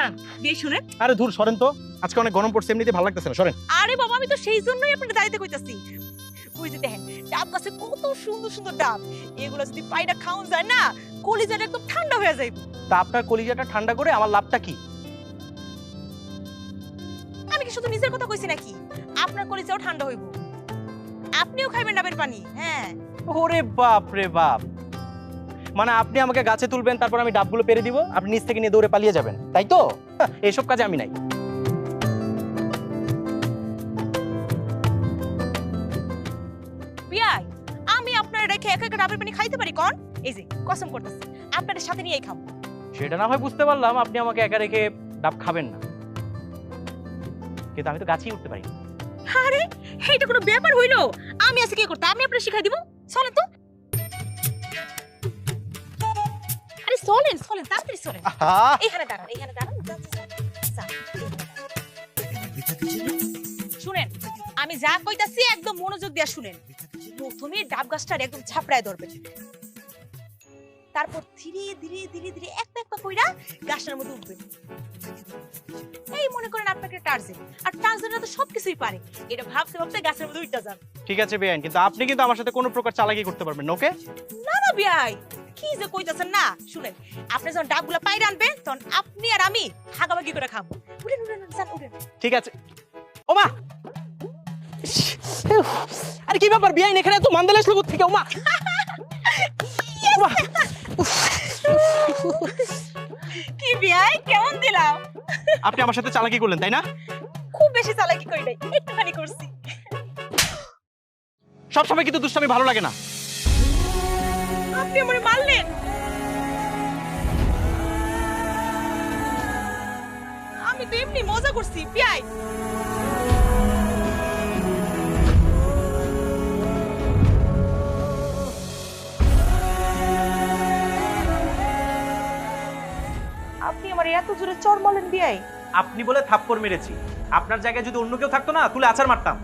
যান দিয়ে শুনেন। আরে ধুর সরেন তো, আজকে অনেক গরম পড়ছে, এমনিতে ভালো লাগতেছে না, সরেন। আরে বাবা আমি তো সেই জন্যই আপনাকে দাঁড়াইতে কইতাছি। ওই যে দেখেন ডাব গাছে কত সুন্দর সুন্দর ডাব, এগুলো যদি পাইটা খাওয়া যায় না কলিজাটা একদম ঠান্ডা হয়ে যাইব। তা আপনার কলিজাটা ঠান্ডা করে আমার লাভটা কি? আমি কি শুধু নিজের কথা কইছি নাকি? আপনার কলিজাও ঠান্ডা হইব, আপনিও খাইবেন ডাবের পানি। হ্যাঁ ওরে বাপ রে বাপ, মানে আপনি আমাকে গাছে তুলবেন, তারপর আমি ডাবগুলো পেরে দিব, আপনি নিচ থেকে নিয়ে দৌড়ে পালিয়ে যাবেন, তাই তো? এইসব কাজে আমি নাই। বিয়াই আমি আপনার রেখে একা একা ডাবের পানি খাইতে পারি কোন? এই যে কসম করতেছি আপনাদের সাথে নিয়েই খাবো। সেটা না হয় বুঝতে পারলাম আপনি আমাকে একা রেখে ডাব খাবেন না, কিন্তু আমি তো গাছেই উঠতে পারি না। আরে এইটা কোনো ব্যাপার হইলো? আমি আজকে কি করতে আমি আপনার শিখাই দিব, চলেন তো। আরে চলেন চলেন তাড়াতাড়ি চলেন। আহা, এখানে দাঁড়ান এখানে দাঁড়ান। যান, যান, যান, এখানে দাঁড়ান। শুনেন আমি যা কইতাছি একদম মনোযোগ দিয়ে শুনেন। প্রথমে ডাব গাছটার একদম ছাপড়ায় ধরবেন, তারপর ধীরে ধীরে ধীরে ধীরে একটা একটা কইরা গাছটার মধ্যে উঠবেন। এই মনে করেন আপনাকে টার্জেন, আর টার্জেনরা তো সবকিছুই পারে, এটা ভাবতে ভাবতে গাছের মধ্যে উঠতে যান। ঠিক আছে বেআইন, কিন্তু আপনি কিন্তু আমার সাথে কোনো প্রকার চালাকি করতে পারবেন না, ওকে? না না বিয়াই কি যে কইতাছেন না, শুনেন আপনি যখন ডাবগুলা পাইরা আনবেন তখন আপনি আর আমি ভাগাভাগি করে খাবো। উঠেন উঠেন যান উঠেন। ঠিক আছে। ওমা, আরে কি ব্যাপার বেআইন, এখানে তো মান্দালে আসলো থেকে? ওমা ওমা, কি বিয়াই কেমন দিলাম? আপনি আমার সাথে চালাকি করলেন তাই না? খুব বেশি চালাকি করি নাই, একটুখানি করছি। সবসময় কিন্তু দুষ্টামি ভালো লাগে না। আপনি আমারে মারলেন। আমি তো এমনি মজা করছি বিয়াই। আপনি আমার এত জোরে চড় মারলেন বিয়াই। আপনি বলে থাপ্পড় মেরেছি, আপনার জায়গায় যদি অন্য কেউ থাকতো না তুলে আছাড় মারতাম।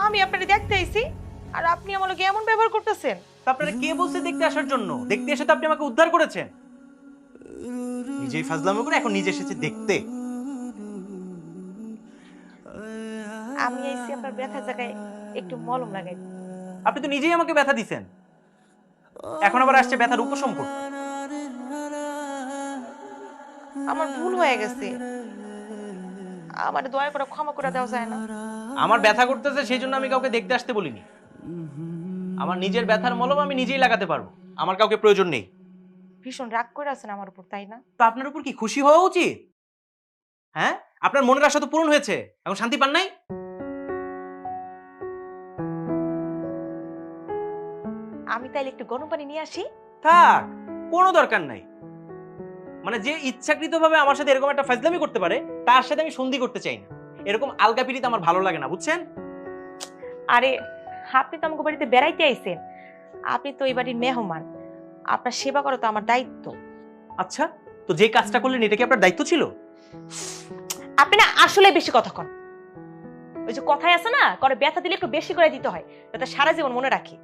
আমি আপনারে দেখতে আইছি আর আপনি আমার লগে এমন ব্যবহার করতেছেন। তা আপনারা কে বলছে দেখতে আসার জন্য? দেখতে এসে তো আপনি আমাকে উদ্ধার করেছেন। নিজেই ফাজলামো করে এখন নিজে এসেছে দেখতে। আমি আইছি আপনার ব্যথার জায়গায় একটু মলম লাগাই। আপনি তো নিজেই আমাকে ব্যথা দিছেন, এখন আবার আসছে ব্যথার উপশম করতে। আমার ভুল হয়ে গেছে, আমার দয়া করে ক্ষমা করে দেওয়া যায় না? আমার ব্যথা করতেছে সেই জন্য আমি কাউকে দেখতে আসতে বলিনি। আমার নিজের ব্যথার মলম আমি নিজেই লাগাতে পারবো, আমার কাউকে প্রয়োজন নেই। ভীষণ রাগ করে আছেন আমার উপর তাই না? তো আপনার উপর কি খুশি হওয়া উচিত? হ্যাঁ, আপনার মনের আশা তো পূরণ হয়েছে, এখন শান্তি পান নাই? আমি তাইলে একটু গরম পানি নিয়ে আসি? থাক, কোনো দরকার নাই। মানে যে ইচ্ছাকৃতভাবে আমার সাথে এরকম একটা ফাজলামি করতে পারে তার সাথে আমি সন্ধি করতে চাই না। এরকম আলগা পিড়িতে আমার ভালো লাগে না, বুঝছেন? আরে আপনি তো আমাকে বাড়িতে বেড়াইতে আইছেন, আপনি তো এই বাড়ির মেহমান, আপনার সেবা করা তো আমার দায়িত্ব। আচ্ছা, তো যে কাজটা করলেন এটা কি আপনার দায়িত্ব ছিল? আপনি না আসলে বেশি কথা কন। ওই যে কথাই আছে না, করে ব্যথা দিলে একটু বেশি করে দিতে হয়, যাতে সারা জীবন মনে রাখি।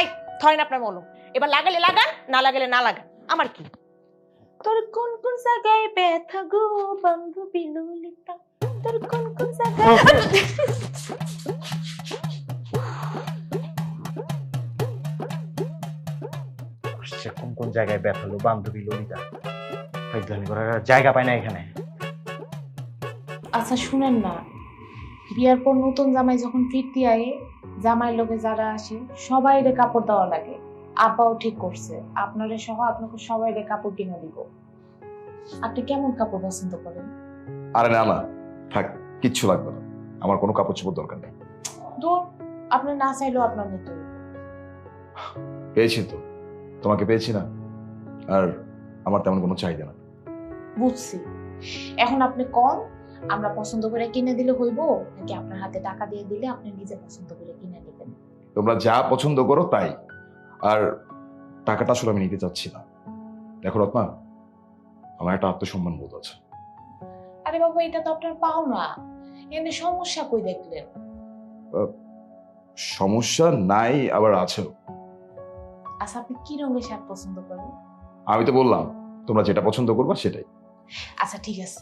এই ধরেন আপনার মলম, এবার লাগালে লাগান, না লাগালে না লাগান, আমার কি? তোর কোন কোন জায়গায় ব্যথা গো বান্ধবী ললিতা, তোর কোন কোন জায়গায়। কোন কোন জায়গায় ব্যথা হলো বান্ধবী ললিতা, ফাজলামি করার আর জায়গা পায় না এখানে। আচ্ছা শুনেন না, বিয়ার পর নতুন জামাই যখন ফিরতি আয়ে জামাই লোকে যারা আসে সবাই রে কাপড় দেওয়া লাগে। আব্বাও ঠিক করছে আপনারে সহ আপনাকে সবাই রে কাপড় কিনে দিব। আপনি কেমন কাপড় পছন্দ করেন? আরে না না, থাক, কিচ্ছু লাগবে না, আমার কোনো কাপড় চোপড় দরকার নেই। দূর, আপনি না চাইলেও আপনার নিতে হইব। পেয়েছি তো, তোমাকে পেয়েছি না, আর আমার তেমন কোনো চাহিদা না। বুঝছি, এখন আপনি কম আমরা পছন্দ করে কিনে দিলে হইব, নাকি আপনার হাতে টাকা দিয়ে দিলে আপনি নিজে পছন্দ করে কিনে নেবেন? তোমরা যা পছন্দ করো তাই, আর টাকাটা আসলে আমি নিতে চাচ্ছি না। দেখো রত্না, আমার একটা আত্মসম্মান বোধ আছে। আরে বাবা, এটা তো আপনার পাওনা, এনে সমস্যা কই দেখলেন? সমস্যা নাই, আবার আছে। আচ্ছা আপনি কি রঙের শার্ট পছন্দ করেন? আমি তো বললাম তোমরা যেটা পছন্দ করবা সেটাই। আচ্ছা ঠিক আছে,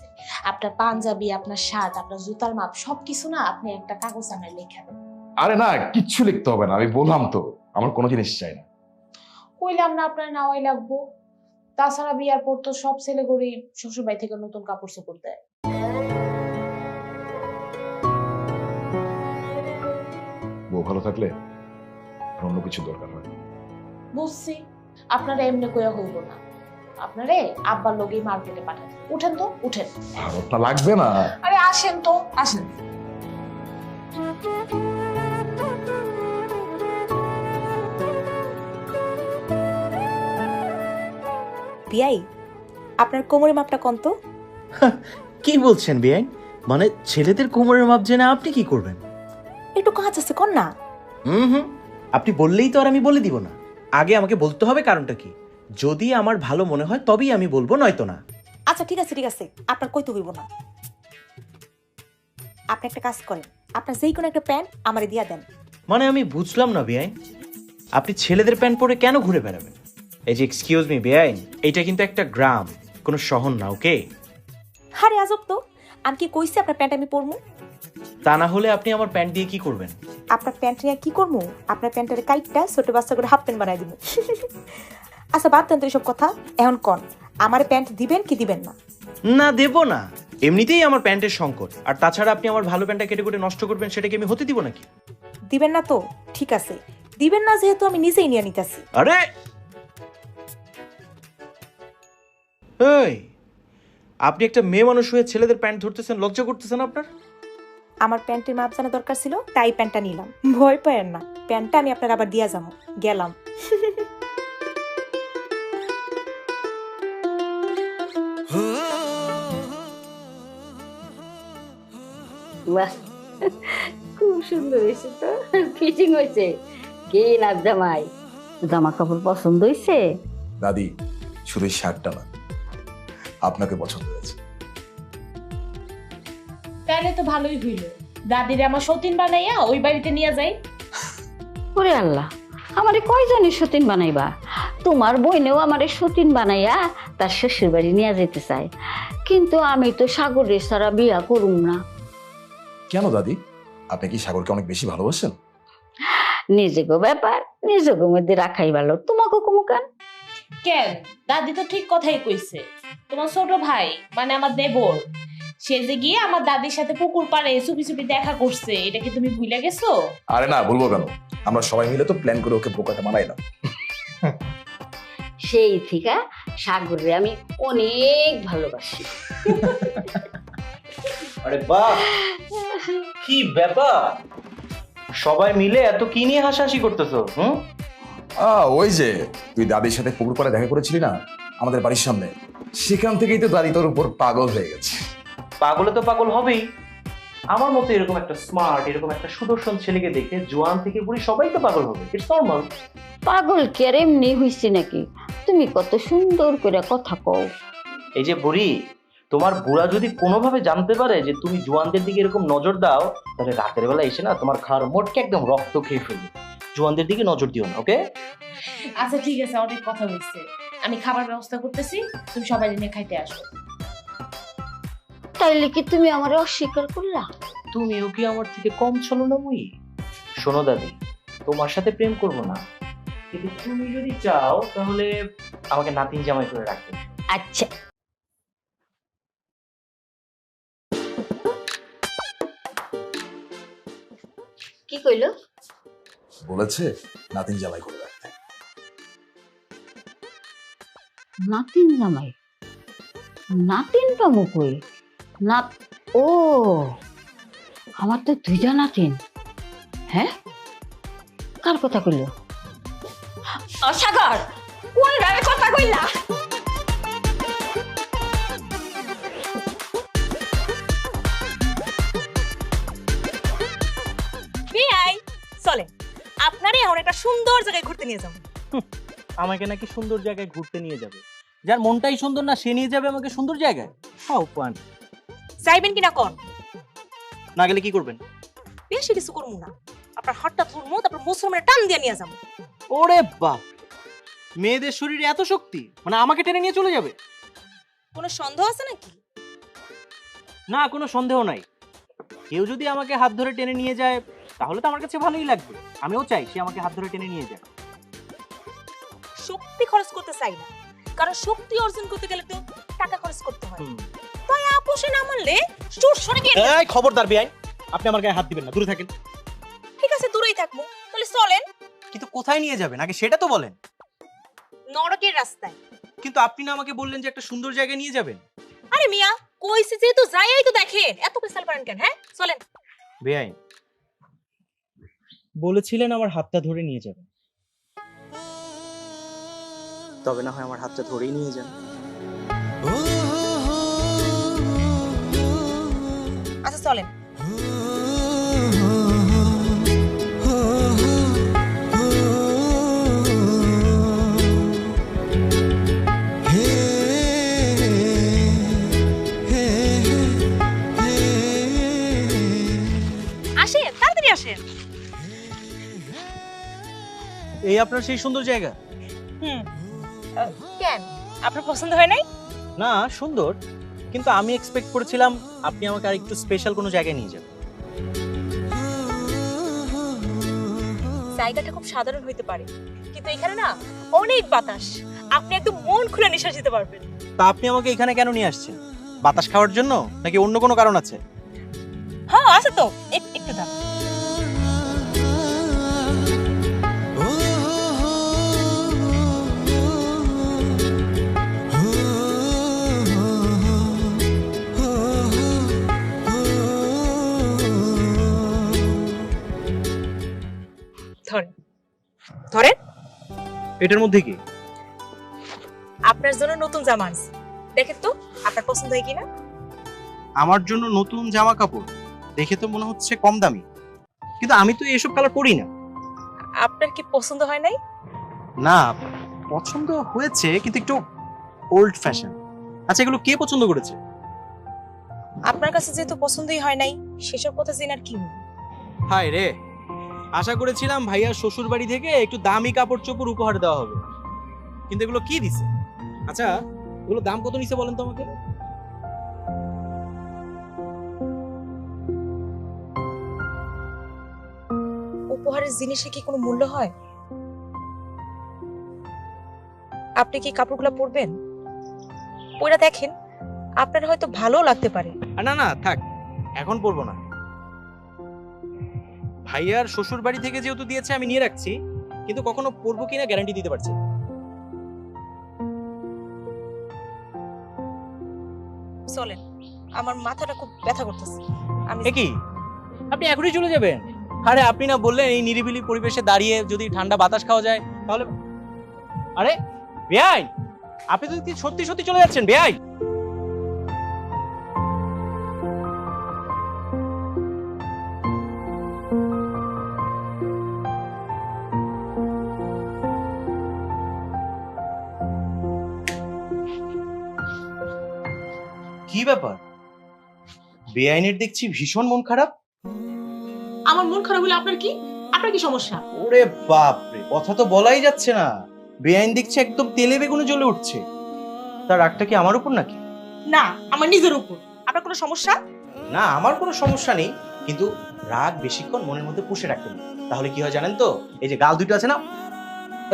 আপনার পাঞ্জাবি, আপনার শার্ট, আপনার জুতার মাপ সবকিছু না আপনি একটা কাগজ আমায় লিখে দেন। আরে না, কিচ্ছু লিখতে হবে না, আমি বললাম তো আমার কোনো জিনিস চাই না। কইলাম না আপনার নেওয়াই লাগবো। তাছাড়া বিয়ার পর তো সব ছেলে গরিব শ্বশুর বাড়ি থেকে নতুন কাপড় চোপড় দেয়। বউ ভালো থাকলে আর অন্য কিছু দরকার হয় না। বুঝছি, আপনারা এমনি কইয়া হইব না, আপনারে আব্বার লগেই মার্কেটে পাঠান। উঠেন তো, উঠেন। ভারতটা লাগবে না। আরে আসেন তো, আসেন। বিয়াই, আপনার কোমরের মাপটা কত? কি বলছেন বিয়াই? মানে ছেলেদের কোমরের মাপ জেনে আপনি কি করবেন? একটু কাজ আছে, কর না। হুম, আপনি বললেই তো আর আমি বলে দিব না। আগে আমাকে বলতে হবে কারণটা কি। যদি আমার ভালো মনে হয় তবেই আমি বলবো, নয়তো না। আচ্ছা ঠিক আছে, ঠিক আছে, আপনার কইতে হইব না। আপনি একটা কাজ করেন, আপনার যেই কোনো একটা প্যান্ট আমারে দিয়া দেন। মানে আমি বুঝলাম না বিয়াই, আপনি ছেলেদের প্যান্ট পরে কেন ঘুরে বেড়াবেন? এই যে এক্সকিউজ মি বিয়াই, এটা কিন্তু একটা গ্রাম, কোনো শহর না, ওকে? আরে আজব তো, আমি কি কইছি আপনার প্যান্ট আমি পরমু? তা না হলে আপনি আমার প্যান্ট দিয়ে কি করবেন? আপনার প্যান্ট নিয়ে কি করবো? আপনার প্যান্টের কাইটটা ছোট বাচ্চা করে হাফ প্যান্ট বানাই দিব। আচ্ছা বাদ দেন তো এইসব কথা, এখন কন আমার প্যান্ট দিবেন কি দিবেন না? না, দেব না। এমনিতেই আমার প্যান্টের সংকট, আর তাছাড়া আপনি আমার ভালো প্যান্টটা কেটে কেটে নষ্ট করবেন, সেটাকে আমি হতে দিব নাকি? দিবেন না তো ঠিক আছে, দিবেন না যেহেতু আমি নিজেই নিয়ে নিতেছি। আরে এই, আপনি একটা মেয়ে মানুষ হয়ে ছেলেদের প্যান্ট ধরতেছেন, লজ্জা করতেছেন আপনার? আমার প্যান্টের মাপ জানা দরকার ছিল, তাই প্যান্টটা নিলাম। ভয় পায়েন না, প্যান্টটা আমি আপনার আবার দিয়া যাবো। গেলাম। বাহ, খুব সুন্দর হয়েছে তো, ফিটিং হয়েছে। কে না জামাই, জামা কাপড় পছন্দ হয়েছে? দাদি, শুধু এই শার্টটা না, আপনাকে পছন্দ হয়েছে। তাহলে তো ভালোই হইল, দাদিরে আমার সতীন বানাইয়া ওই বাড়িতে নিয়ে যাই। ওরে আল্লাহ, আমারে কয়জনের সতীন বানাইবা? তোমার বইনেও আমারে সতীন বানাইয়া তার শ্বশুর বাড়ি নিয়ে যেতে চায়, কিন্তু আমি তো সাগরের ছাড়া বিয়া করুম না। কেন দাদি, আপনি কি সাগরকে অনেক বেশি ভালোবাসেন? নিজেকে ব্যাপার নিজেকে মধ্যে রাখাই ভালো, তোমাকে কমু কেন? কেন, দাদি তো ঠিক কথাই কইছে। তোমার ছোট ভাই মানে আমার দেবর, সে যে গিয়ে আমার দাদির সাথে পুকুর পাড়ে চুপি চুপি দেখা করছে, এটা কি তুমি ভুলে গেছো? আরে না, বলবো কেন, আমরা সবাই মিলে তো প্ল্যান করে ওকে বোকাটা বানাইলাম। সেই থেকে সাগরে আমি অনেক ভালোবাসি। আরে বাহ, কি ব্যাপার, সবাই মিলে এত কি নিয়ে হাসাহাসি করতেছো? ওই যে তুই দাদির সাথে পুকুর পাড়ে দেখা করেছিলি না আমাদের বাড়ির সামনে, সেখান থেকেই তো দাদি তোর উপর পাগল হয়ে গেছে। পাগলে তো পাগল হবেই। আমার মতো এরকম একটা স্মার্ট, এরকম একটা সুদর্শন ছেলেকে দেখে জোয়ান থেকে বুড়ি সবাই তো পাগল হবে, ইটস নরমাল। পাগল কে আর এমনি হইছে নাকি? তুমি কত সুন্দর করে কথা কও। এই যে বুড়ি, তোমার বুড়া যদি কোনোভাবে জানতে পারে যে তুমি জোয়ানদের দিকে এরকম নজর দাও, তাহলে রাতের বেলা এসে না তোমার খাওয়ার মোটকে একদম রক্ত খেয়ে ফেলবে। জোয়ানদের দিকে নজর দিও না, ওকে? আচ্ছা ঠিক আছে, অনেক কথা হয়েছে, আমি খাবার ব্যবস্থা করতেছি, তুমি সবাই নিয়ে খাইতে আসো। তাইলে কি তুমি আমারে অস্বীকার করলা? তুমিও কি আমার থেকে কম চলো না মুই? শোনো দাদি, তোমার সাথে প্রেম করব না, কিন্তু তুমি যদি চাও তাহলে আমাকে নাতিন জামাই করে রাখতে। আচ্ছা, কি কইলো? বলেছে নাতিন জামাই করে রাখতে। নাতিন জামাই? নাতিন পামু কই? নাত ও, আমার তো দুইটা নাতিন। হ্যাঁ, কার কথা কইলো? সাগর, কোন গানের কথা কইলা? বিয়াই, চলে আপনারে এখন একটা সুন্দর জায়গায় ঘুরতে নিয়ে যাবো। আমাকে নাকি সুন্দর জায়গায় ঘুরতে নিয়ে যাবে? যার মনটাই সুন্দর না সে নিয়ে যাবে আমাকে সুন্দর জায়গায়? হাউ পান। চাইবেন কিনা কন? না গেলে কি করবেন? বেশি কিছু করবো না, আপনার হাতটা ধরবো, তারপর মুসলমানের টান দিয়ে নিয়ে যাবো। ওরে বাপ, মেয়েদের শরীরে এত শক্তি, মানে আমাকে টেনে নিয়ে চলে যাবে? কোনো সন্দেহ আছে নাকি? না, কোনো সন্দেহ নাই। কেউ যদি আমাকে হাত ধরে টেনে নিয়ে যায় তাহলে তো আমার কাছে ভালোই লাগবে। আমিও চাই সে আমাকে হাত ধরে টেনে নিয়ে যায়। শক্তি খরচ করতে চাই না, কারণ শক্তি অর্জন করতে গেলে তো টাকা খরচ করতে হয়। তাই আপোষে না মানলে সুর সরে গিয়ে এই খবরদার বেয়াই, আপনি আমার গায়ে হাত দিবেন না, দূরে থাকেন। ঠিক আছে, দূরেই থাকবো। তাহলে চলেন। কিন্তু কোথায় নিয়ে যাবেন আগে সেটা তো বলেন। নরকের রাস্তায়। কিন্তু আপনি না আমাকে বললেন যে একটা সুন্দর জায়গায় নিয়ে যাবেন। আরে মিয়া, কইছি যেহেতু যাইই তো দেখেন, এত পেছাল পারেন কেন? হ্যাঁ চলেন। বেয়াই বলেছিলেন আমার হাতটা ধরে নিয়ে যাবেন, তবে না হয় আমার হাতটা ধরেই নিয়ে যান। আচ্ছা চলেন। আসেন, তাড়াতাড়ি আসেন। এই আপনার সেই সুন্দর জায়গা? কেন, আপনার পছন্দ হয় নাই? না, সুন্দর, কিন্তু আমি এক্সপেক্ট করেছিলাম আপনি আমাকে আর একটু স্পেশাল কোনো জায়গায় নিয়ে যাবেন। জায়গাটা খুব সাধারণ হইতে পারে, কিন্তু এখানে না অনেক বাতাস। আপনি একদম মন খুলে নিঃশ্বাস নিতে পারবেন। তা আপনি আমাকে এখানে কেন নিয়ে আসছেন? বাতাস খাওয়ার জন্য নাকি অন্য কোনো কারণ আছে? হ্যাঁ আছে তো, একটু দাম। ধরেন ধরেন। এটার মধ্যে কি? আপনার জন্য নতুন জামা আনছি, দেখেন তো আপনার পছন্দ হয় কিনা। আমার জন্য নতুন জামা কাপড়? দেখে তো মনে হচ্ছে কম দামি, কিন্তু আমি তো এসব কালার পরি না। আপনার কি পছন্দ হয় নাই? না, পছন্দ হয়েছে কিন্তু একটু ওল্ড ফ্যাশন। আচ্ছা, এগুলো কে পছন্দ করেছে? আপনার কাছে যেহেতু পছন্দই হয় নাই, সেসব কথা জেনার কি হবে? হায় রে, আশা করেছিলাম ভাইয়ার শ্বশুর বাড়ি থেকে একটু দামি কাপড় চোপড় উপহার দেওয়া হবে, কিন্তু এগুলো কি দিছে? আচ্ছা, এগুলো দাম কত নিছে বলেন তো আমাকে? উপহারের জিনিসে কি কোনো মূল্য হয়? আপনি কি কাপড়গুলো পরবেন? পরে দেখেন, আপনার হয়তো ভালো লাগতে পারে। না না থাক, এখন পরবো না। ভাইয়ার শ্বশুর বাড়ি থেকে যেহেতু দিয়েছে আমি নিয়ে রাখছি, কিন্তু কখনো পরবো কিনা গ্যারান্টি দিতে পারছি না। চলেন, আমার মাথাটা খুব ব্যথা করতেছে। আমি এ কি, আপনি এখনই চলে যাবেন? আরে আপনি না বললেন এই নিরিবিলি পরিবেশে দাঁড়িয়ে যদি ঠান্ডা বাতাস খাওয়া যায় তাহলে? আরে বেয়াই, আপনি তো সত্যি সত্যি চলে যাচ্ছেন বেয়াই। কি ব্যাপার, বেআইনের দেখছি ভীষণ মন খারাপ। আমার মন খারাপ হলে আপনার কি? আপনার কি সমস্যা? ওরে বাপ রে, কথা তো বলাই যাচ্ছে না। বেআইন দেখছি একদম তেলে বেগুনে জ্বলে উঠছে। তার রাগটা কি আমার উপর নাকি? না, আমার নিজের উপর। আপনার কোনো সমস্যা? না, আমার কোনো সমস্যা নেই, কিন্তু রাগ বেশিক্ষণ মনের মধ্যে পুষে রাখতে নেই। তাহলে কি হয় জানেন তো, এই যে গাল দুটো আছে না,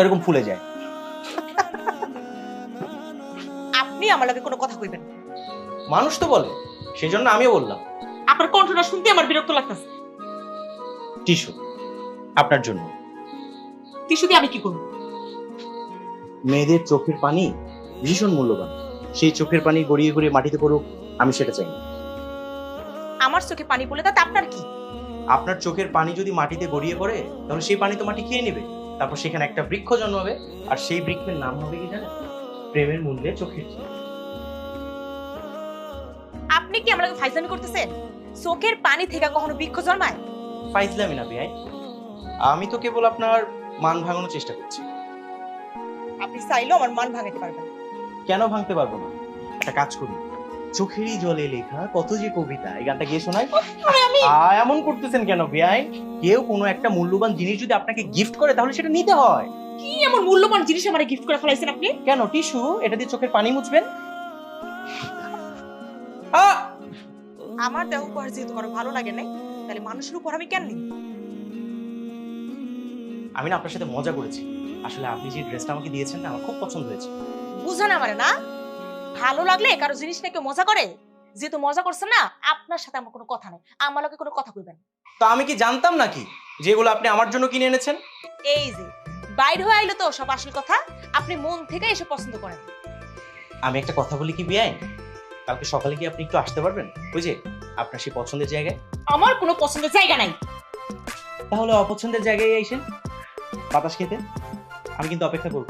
এরকম ফুলে যায়। আপনি আমার লগে কোনো কথা কইবেন না। মানুষ তো বলে, সেই জন্য আমিও বললাম। আপনার কণ্ঠটা শুনতে আমার বিরক্ত লাগতেছে। টিস্যু আপনার জন্য। টিস্যু দিয়ে আমি কি করব? মেয়েদের চোখের পানি ভীষণ মূল্যবান, সেই চোখের পানি গড়িয়ে গড়িয়ে মাটিতে পড়ুক, আমি সেটা চাই না। আমার চোখে পানি পড়লে তাতে আপনার কি? আপনার চোখের পানি যদি মাটিতে গড়িয়ে পড়ে তাহলে সেই পানি তো মাটি খেয়ে নেবে, তারপর সেখানে একটা বৃক্ষ জন্মাবে, আর সেই বৃক্ষের নাম হবে কি জানেন? প্রেমের মূল্যে চোখের জল। আপনি কি আমাকে ফাইজলামি করতেছেন? চোখের পানি থেকে কখনো বৃক্ষ জন্মায়? ফাইজলামি না বেআই, আমি তো কেবল আপনার মান ভাঙানোর চেষ্টা করছি। আপনি চাইলেও আমার মান ভাঙাতে পারবেন না। কেন ভাঙতে পারবো না? একটা কাজ করি, চোখেরই জলে লেখা কত যে কবিতা, এই গানটা গিয়ে শোনাই। এমন করতেছেন কেন বেআই? কেউ কোনো একটা মূল্যবান জিনিস যদি আপনাকে গিফট করে তাহলে সেটা নিতে হয়। কি এমন মূল্যবান জিনিস আমারে গিফট করে ফেলাইছেন আপনি? কেন টিস্যু? এটা দিয়ে চোখের পানি মুছবেন। আমার দেহ উপহার যেহেতু কারো ভালো লাগে নাই, তাহলে মানুষের উপহার আমি কেন নিব? আমি না আপনার সাথে মজা করেছি। আসলে আপনি যে ড্রেসটা আমাকে দিয়েছেন না, আমার খুব পছন্দ হয়েছে। বুঝান আমারে না, ভালো লাগলে কারো জিনিস নিয়ে কেউ মজা করে? যেহেতু মজা করছেন না, আপনার সাথে আমার কোনো কথা নাই, আমার লগে কোনো কথা কইবেন। তো আমি কি জানতাম নাকি যেগুলো আপনি আমার জন্য কিনে এনেছেন? এই যে বাইরে হয়ে আইলো তো সব আসল কথা, আপনি মন থেকে এসে পছন্দ করেন। আমি একটা কথা বলি কি বিয়াই, কালকে সকালে কি আপনি একটু আসতে পারবেন ওই যে আপনার সেই পছন্দের জায়গায়? আমার কোনো পছন্দের জায়গা নাই। তাহলে অপছন্দের জায়গায় আইসেন বাতাস খেতে, আমি কিন্তু অপেক্ষা করব।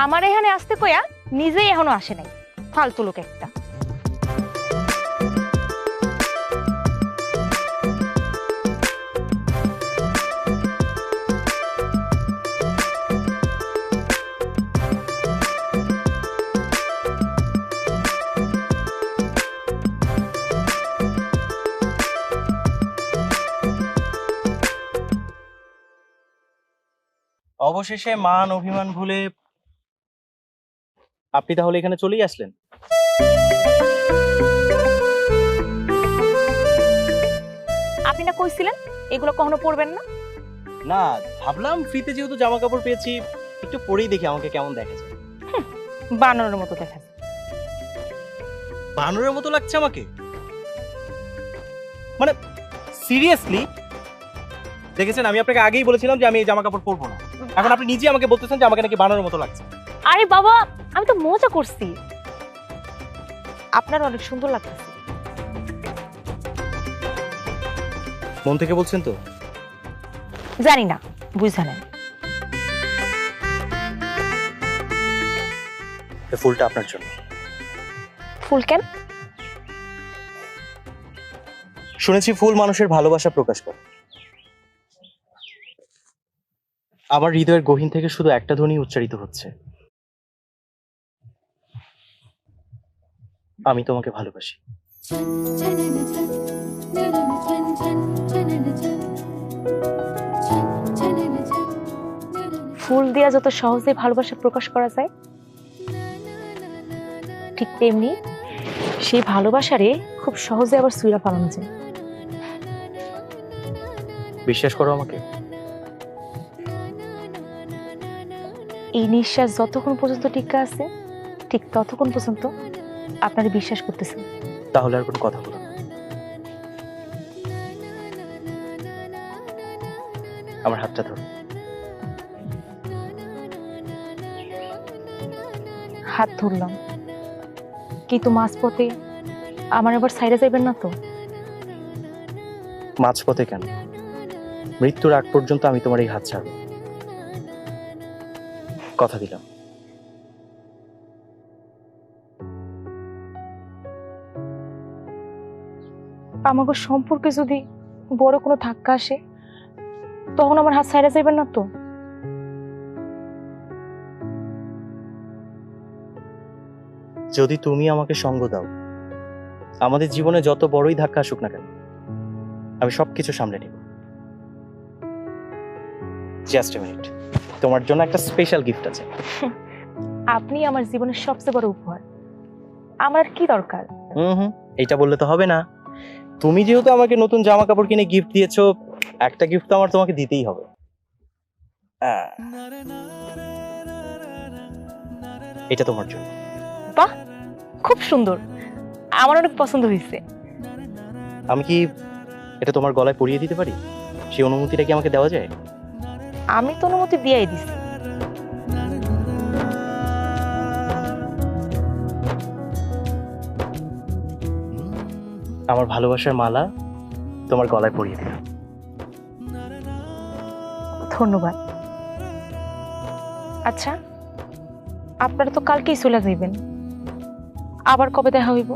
আমার এখানে আসতে কইয়া নিজেই এখনো আসে নাই, ফালতু লোক একটা। অবশেষে মান অভিমান ভুলে আপনি তাহলে এখানে চলেই আসলেন। আপনি না কইছিলেন এগুলো কখনো পরবেন না? না, ভাবলাম ফ্রিতে যেহেতু জামা কাপড় পেয়েছি একটু পরেই দেখি আমাকে কেমন দেখা যায়। বানরের মতো দেখা যায়। বানরের মতো লাগছে আমাকে? মানে সিরিয়াসলি? দেখেছেন, আমি আপনাকে আগেই বলেছিলাম যে আমি এই জামা কাপড় পরবো না, এখন আপনি নিজে আমাকে বলতেছেন যে আমাকে নাকি বানরের মতো লাগছে। আরে বাবা, আমি তো মজা করছি, আপনার অনেক সুন্দর লাগতেছে। মন থেকে বলছেন তো? জানি না, বুঝা নেন। এই ফুলটা আপনার জন্য। ফুল কেন? শুনেছি ফুল মানুষের ভালোবাসা প্রকাশ করে। আমার হৃদয়ের গহীন থেকে শুধু একটা ধ্বনি উচ্চারিত হচ্ছে, আমি তোমাকে ভালোবাসি। ফুল দিয়া যত সহজে ভালোবাসা প্রকাশ করা যায়, ঠিক তেমনি সেই ভালোবাসারে খুব সহজে আবার সুইরা পালানো যায়। বিশ্বাস করো আমাকে। এই নিঃশ্বাস যতক্ষণ পর্যন্ত টিকা আছে, ঠিক ততক্ষণ পর্যন্ত আপনারে বিশ্বাস করতেছেন। তাহলে আর কোনো কথা বলো না। আমার হাতটা ধরো। হাত ধরলাম, কিন্তু মাঝপথে আমার আবার সাইডে যাইবেন না তো? মাঝপথে কেন? মৃত্যুর আগ পর্যন্ত আমি তোমার এই হাত ছাড়বো, কথা দিলাম। আমাকে সম্পর্কে যদি বড় কোনো ধাক্কা আসে, তখন আমার হাত সাইডে যাইবেন না তো? যদি তুমি আমাকে সঙ্গ দাও, আমাদের জীবনে যত বড়ই ধাক্কা আসুক না কেন, আমি সবকিছু সামলে নিব। জাস্ট এ মিনিট, তোমার জন্য একটা স্পেশাল গিফট আছে। আপনি আমার জীবনের সবচেয়ে বড় উপহার, আমার আর কি দরকার? এটা বললে তো হবে না। তুমি যেহেতু আমাকে নতুন জামা কাপড় কিনে গিফট দিয়েছো, একটা গিফট তো আমার তোমাকে দিতেই হবে। এটা তোমার জন্য। বাহ, খুব সুন্দর, আমার অনেক পছন্দ হয়েছে। আমি কি এটা তোমার গলায় পরিয়ে দিতে পারি? সেই অনুমতিটা কি আমাকে দেওয়া যায়? আমি তো অনুমতি দিয়েই দিছি। আমার ভালোবাসার মালা তোমার গলায় পরিয়ে দিলাম। ধন্যবাদ। আচ্ছা, আপনারা তো কালকেই চলে যাইবেন, আবার কবে দেখা হইব?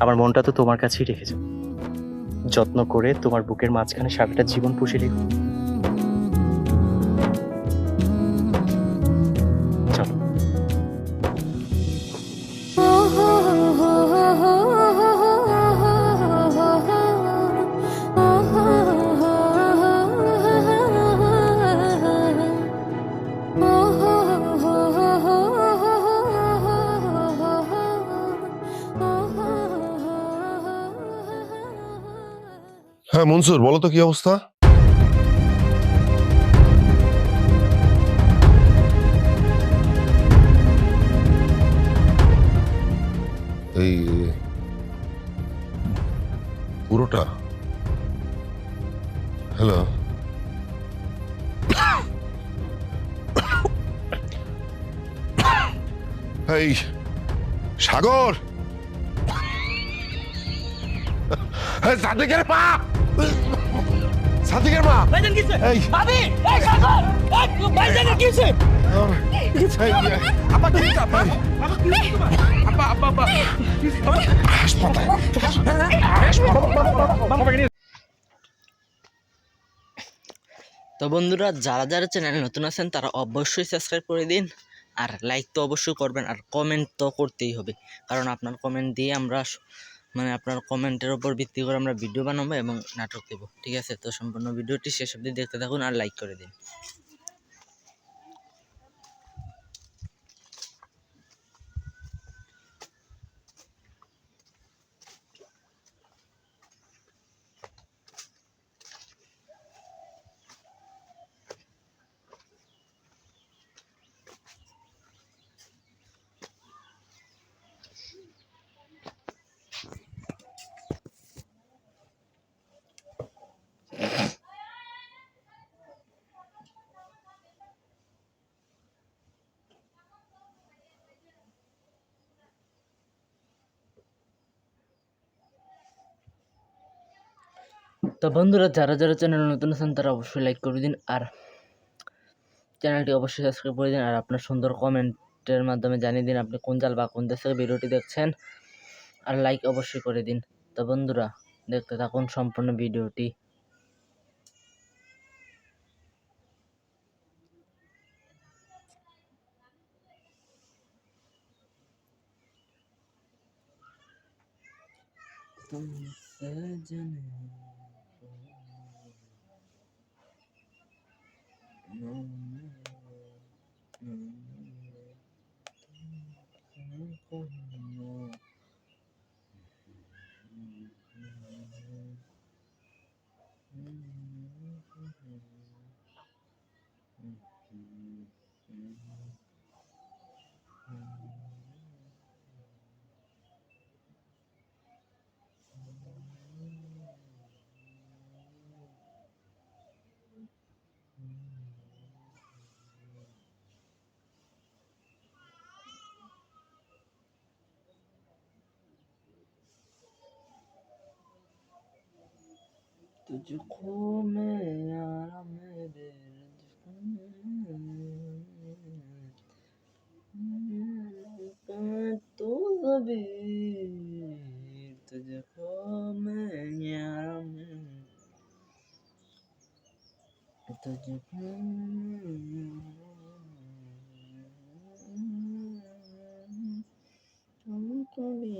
আমার মনটা তো তোমার কাছেই রেখেছে, যত্ন করে তোমার বুকের মাঝখানে সারাটা জীবন পুষে রেখো। হ্যাঁ মনসুর, বলো তো কি অবস্থা? এই পুরোটা? হ্যালো, এই সাগর, সাদিকের মা, সাদিকের মা, এই তো বন্ধুরা, যারা যারা চ্যানেলে নতুন আছেন তারা অবশ্যই সাবস্ক্রাইব করে দিন, আর লাইক তো অবশ্যই করবেন, আর কমেন্ট তো করতেই হবে, কারণ আপনার কমেন্ট দিয়ে আমরা মানে আপনার কমেন্টের উপর ভিত্তি করে আমরা ভিডিও বানাবো এবং নাটক দেবো। ঠিক আছে, তো সম্পূর্ণ ভিডিওটি শেষ অবধি দেখতে থাকুন আর লাইক করে দিন। তো বন্ধুরা, যারা যারা চ্যানেলে নতুন আছেন তারা অবশ্যই লাইক করে দিন, আর চ্যানেলটি অবশ্যই সাবস্ক্রাইব করে দিন, আর আপনার সুন্দর কমেন্টের মাধ্যমে জানিয়ে দিন আপনি কোন জাল বা কোন দেশ থেকে ভিডিওটি দেখছেন, আর লাইক অবশ্যই করে দিন। তো বন্ধুরা, দেখতে থাকুন সম্পূর্ণ ভিডিওটি। तुझको मैं यारा मेरे तो कभी तुझको मैं यारा तुझको कभी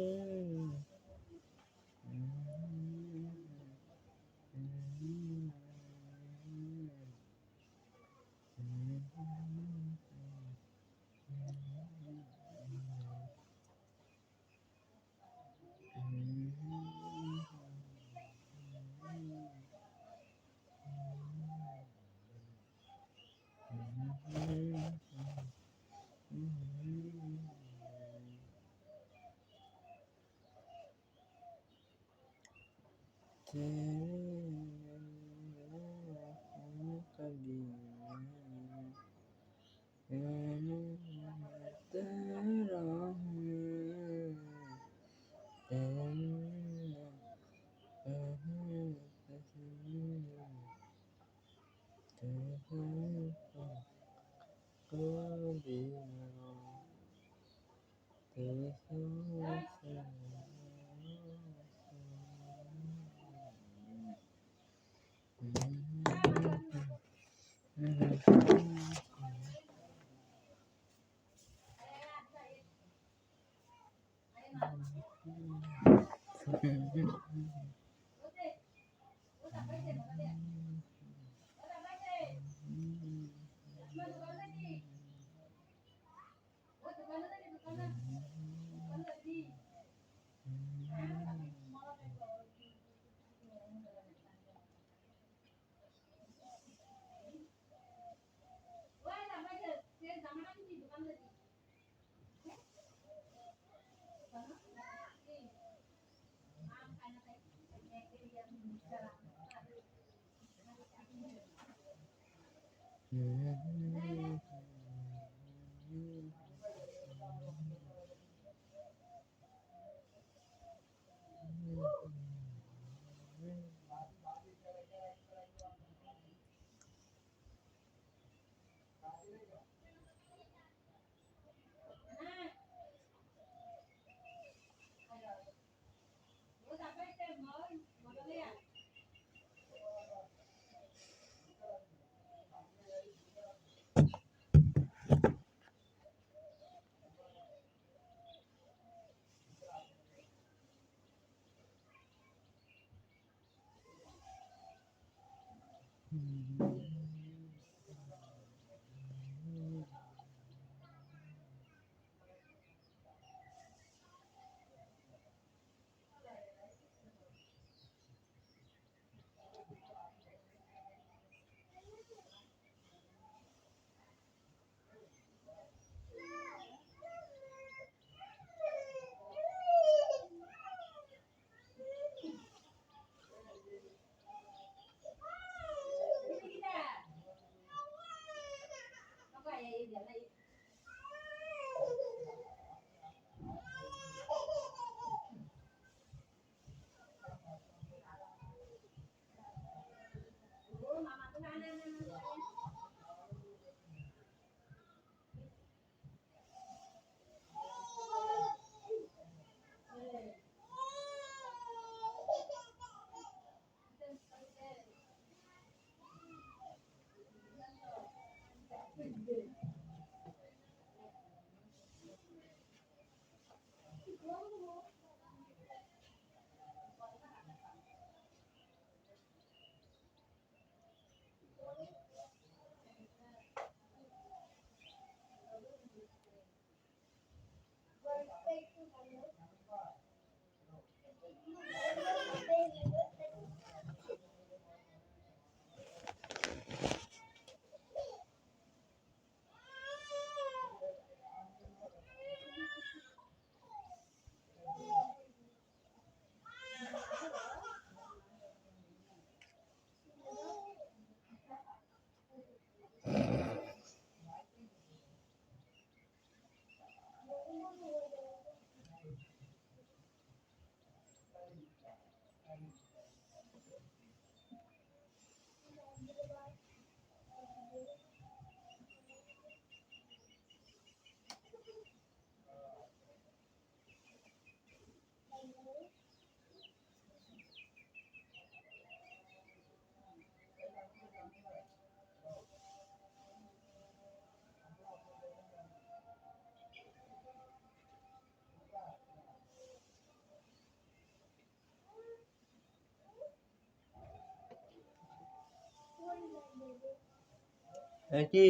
কি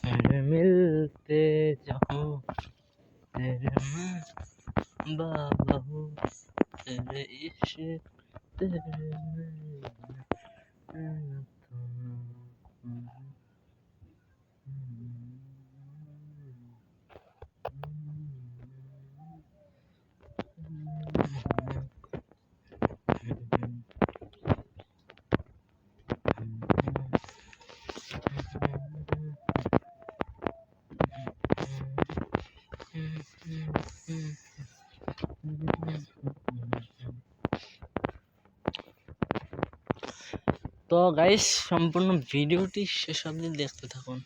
तेरे मिलते जाऊं तेरे बाबू तेरे इश्क तेरे তো গাইস সম্পূর্ণ ভিডিওটি শেষ অবধি দেখতে থাকুন।